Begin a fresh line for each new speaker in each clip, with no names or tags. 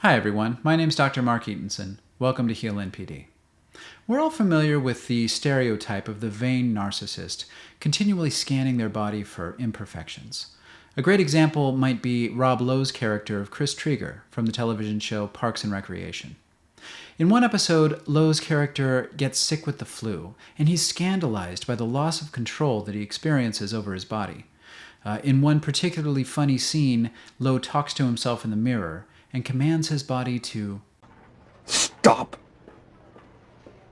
Hi everyone, my name's Dr. Mark Ettensohn. Welcome to Heal NPD. We're all familiar with the stereotype of the vain narcissist, continually scanning their body for imperfections. A great example might be Rob Lowe's character of Chris Traeger from the television show Parks and Recreation. In one episode, Lowe's character gets sick with the flu, and he's scandalized by the loss of control that he experiences over his body. In one particularly funny scene, Lowe talks to himself in the mirror and commands his body to
stop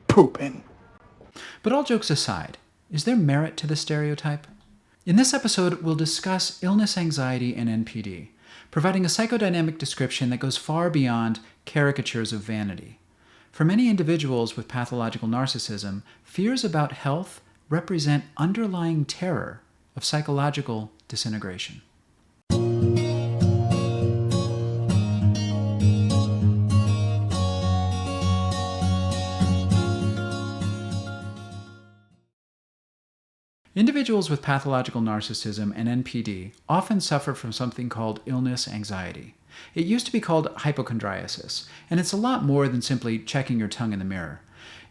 pooping.
But all jokes aside, is there merit to this stereotype? In this episode, we'll discuss illness, anxiety, and NPD, providing a psychodynamic description that goes far beyond caricatures of vanity. For many individuals with pathological narcissism, fears about health represent underlying terror of psychological disintegration. Individuals with pathological narcissism and NPD often suffer from something called illness anxiety. It used to be called hypochondriasis, and it's a lot more than simply checking your tongue in the mirror.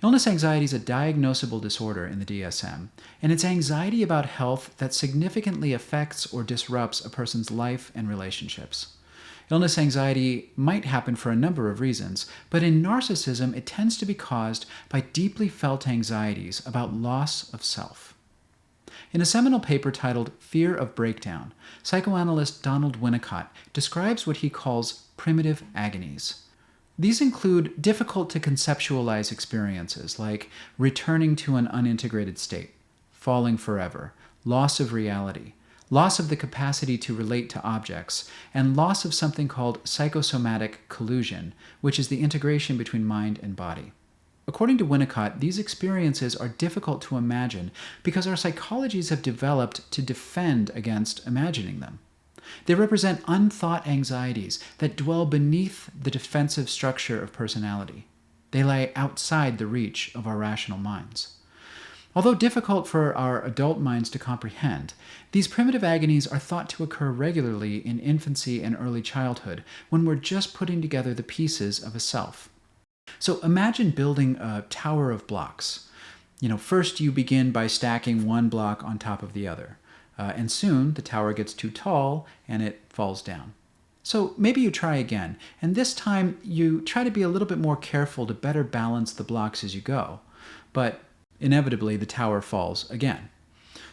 Illness anxiety is a diagnosable disorder in the DSM, and it's anxiety about health that significantly affects or disrupts a person's life and relationships. Illness anxiety might happen for a number of reasons, but in narcissism it tends to be caused by deeply felt anxieties about loss of self. In a seminal paper titled Fear of Breakdown, psychoanalyst Donald Winnicott describes what he calls primitive agonies. These include difficult to conceptualize experiences like returning to an unintegrated state, falling forever, loss of reality, loss of the capacity to relate to objects, and loss of something called psychosomatic collusion, which is the integration between mind and body. According to Winnicott, these experiences are difficult to imagine because our psychologies have developed to defend against imagining them. They represent unthought anxieties that dwell beneath the defensive structure of personality. They lie outside the reach of our rational minds. Although difficult for our adult minds to comprehend, these primitive agonies are thought to occur regularly in infancy and early childhood when we're just putting together the pieces of a self. So imagine building a tower of blocks. First you begin by stacking one block on top of the other. And soon the tower gets too tall and it falls down. So maybe you try again, and this time you try to be a little bit more careful to better balance the blocks as you go. But inevitably the tower falls again.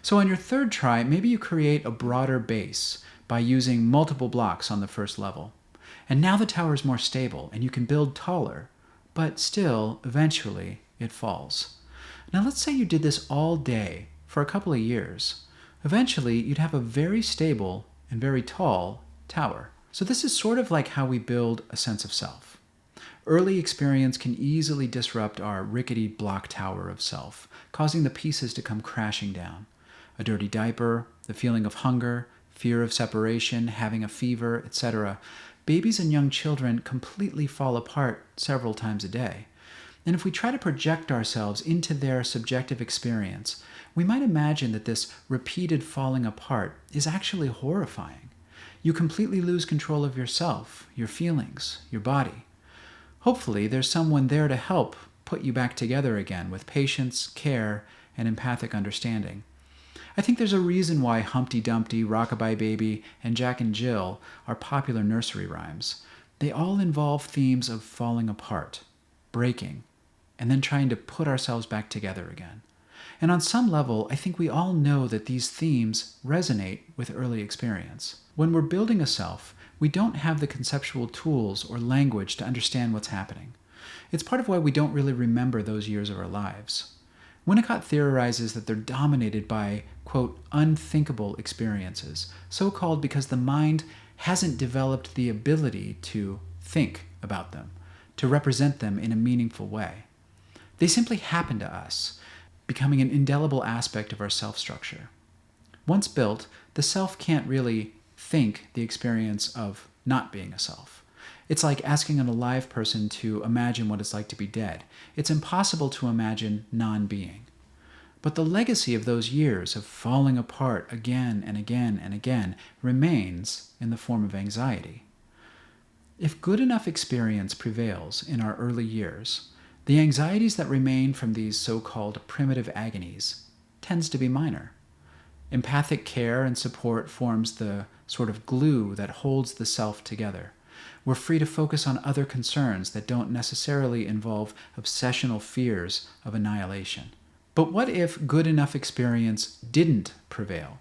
So on your third try, maybe you create a broader base by using multiple blocks on the first level. And now the tower is more stable and you can build taller. But still, eventually, it falls. Now let's say you did this all day for a couple of years. Eventually, you'd have a very stable and very tall tower. So this is sort of like how we build a sense of self. Early experience can easily disrupt our rickety block tower of self, causing the pieces to come crashing down. A dirty diaper, the feeling of hunger, fear of separation, having a fever, etc. Babies and young children completely fall apart several times a day. And if we try to project ourselves into their subjective experience, we might imagine that this repeated falling apart is actually horrifying. You completely lose control of yourself, your feelings, your body. Hopefully, there's someone there to help put you back together again with patience, care, and empathic understanding. I think there's a reason why Humpty Dumpty, Rockabye Baby, and Jack and Jill are popular nursery rhymes. They all involve themes of falling apart, breaking, and then trying to put ourselves back together again. And on some level, I think we all know that these themes resonate with early experience. When we're building a self, we don't have the conceptual tools or language to understand what's happening. It's part of why we don't really remember those years of our lives. Winnicott theorizes that they're dominated by, quote, unthinkable experiences, so-called because the mind hasn't developed the ability to think about them, to represent them in a meaningful way. They simply happen to us, becoming an indelible aspect of our self-structure. Once built, the self can't really think the experience of not being a self. It's like asking an alive person to imagine what it's like to be dead. It's impossible to imagine non-being. But the legacy of those years of falling apart again and again and again remains in the form of anxiety. If good enough experience prevails in our early years, the anxieties that remain from these so-called primitive agonies tends to be minor. Empathic care and support forms the sort of glue that holds the self together. We're free to focus on other concerns that don't necessarily involve obsessional fears of annihilation. But what if good enough experience didn't prevail?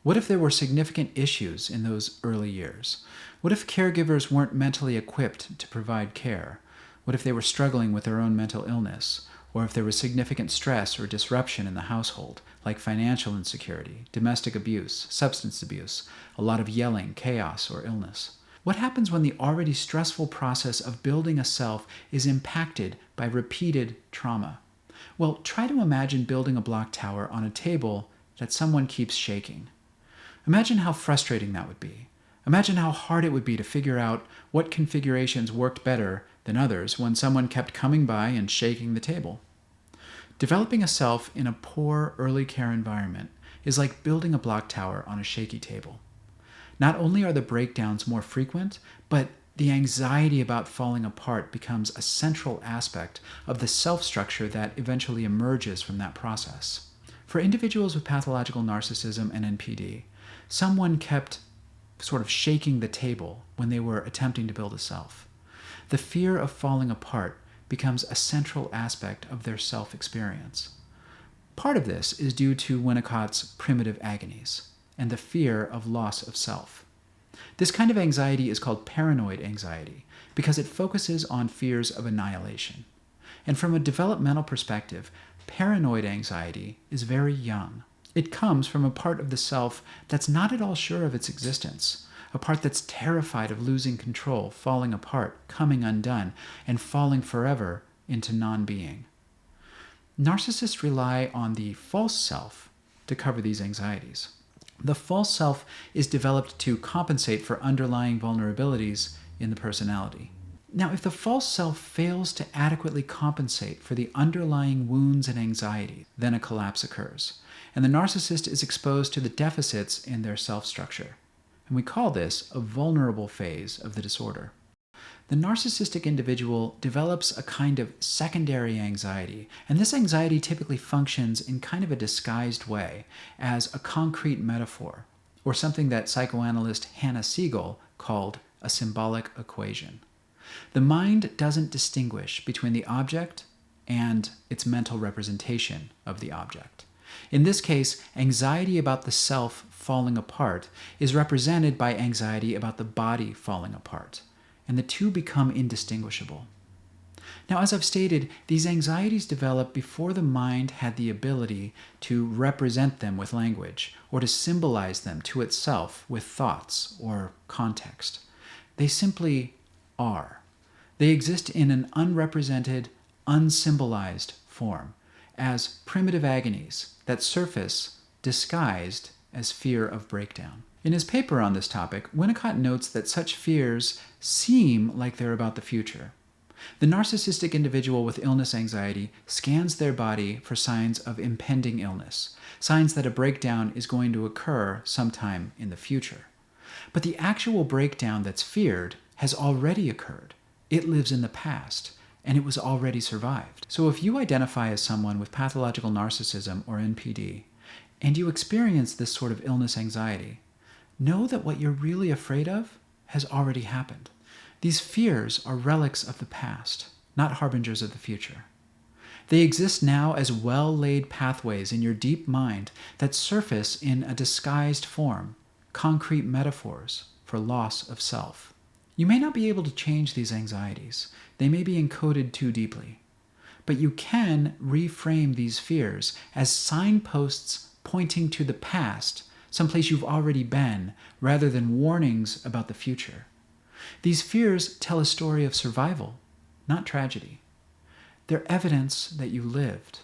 What if there were significant issues in those early years? What if caregivers weren't mentally equipped to provide care? What if they were struggling with their own mental illness? Or if there was significant stress or disruption in the household, like financial insecurity, domestic abuse, substance abuse, a lot of yelling, chaos, or illness? What happens when the already stressful process of building a self is impacted by repeated trauma? Well, try to imagine building a block tower on a table that someone keeps shaking. Imagine how frustrating that would be. Imagine how hard it would be to figure out what configurations worked better than others when someone kept coming by and shaking the table. Developing a self in a poor early care environment is like building a block tower on a shaky table. Not only are the breakdowns more frequent, but the anxiety about falling apart becomes a central aspect of the self-structure that eventually emerges from that process. For individuals with pathological narcissism and NPD, someone kept sort of shaking the table when they were attempting to build a self. The fear of falling apart becomes a central aspect of their self-experience. Part of this is due to Winnicott's primitive agonies and the fear of loss of self. This kind of anxiety is called paranoid anxiety because it focuses on fears of annihilation. And from a developmental perspective, paranoid anxiety is very young. It comes from a part of the self that's not at all sure of its existence, a part that's terrified of losing control, falling apart, coming undone, and falling forever into non-being. Narcissists rely on the false self to cover these anxieties. The false self is developed to compensate for underlying vulnerabilities in the personality. Now, if the false self fails to adequately compensate for the underlying wounds and anxiety, then a collapse occurs, and the narcissist is exposed to the deficits in their self-structure. And we call this a vulnerable phase of the disorder. The narcissistic individual develops a kind of secondary anxiety, and this anxiety typically functions in kind of a disguised way as a concrete metaphor, or something that psychoanalyst Segal called a symbolic equation. The mind doesn't distinguish between the object and its mental representation of the object. In this case, anxiety about the self falling apart is represented by anxiety about the body falling apart, and the two become indistinguishable. Now, as I've stated, these anxieties develop before the mind had the ability to represent them with language or to symbolize them to itself with thoughts or context. They simply are. They exist in an unrepresented, unsymbolized form, as primitive agonies that surface disguised as fear of breakdown. In his paper on this topic, Winnicott notes that such fears seem like they're about the future. The narcissistic individual with illness anxiety scans their body for signs of impending illness, signs that a breakdown is going to occur sometime in the future. But the actual breakdown that's feared has already occurred. It lives in the past, and it was already survived. So if you identify as someone with pathological narcissism or NPD, and you experience this sort of illness anxiety, know that what you're really afraid of has already happened. These fears are relics of the past, not harbingers of the future. They exist now as well-laid pathways in your deep mind that surface in a disguised form, concrete metaphors for loss of self. You may not be able to change these anxieties. They may be encoded too deeply. But you can reframe these fears as signposts pointing to the past, someplace you've already been, rather than warnings about the future. These fears tell a story of survival, not tragedy. They're evidence that you lived.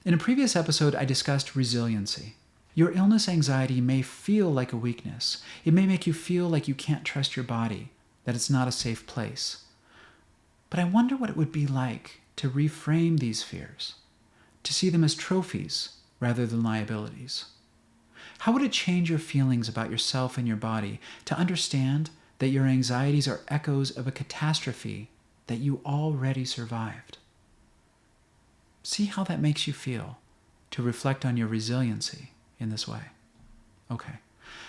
In a previous episode, I discussed resiliency. Your illness anxiety may feel like a weakness. It may make you feel like you can't trust your body, that it's not a safe place. But I wonder what it would be like to reframe these fears, to see them as trophies rather than liabilities. How would it change your feelings about yourself and your body to understand that your anxieties are echoes of a catastrophe that you already survived. See how that makes you feel to reflect on your resiliency in this way. Okay,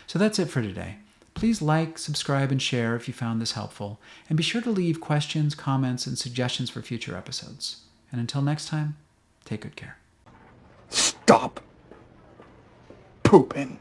so that's it for today. Please like, subscribe, and share if you found this helpful, and be sure to leave questions, comments, and suggestions for future episodes. And until next time, take good care.
Stop pooping.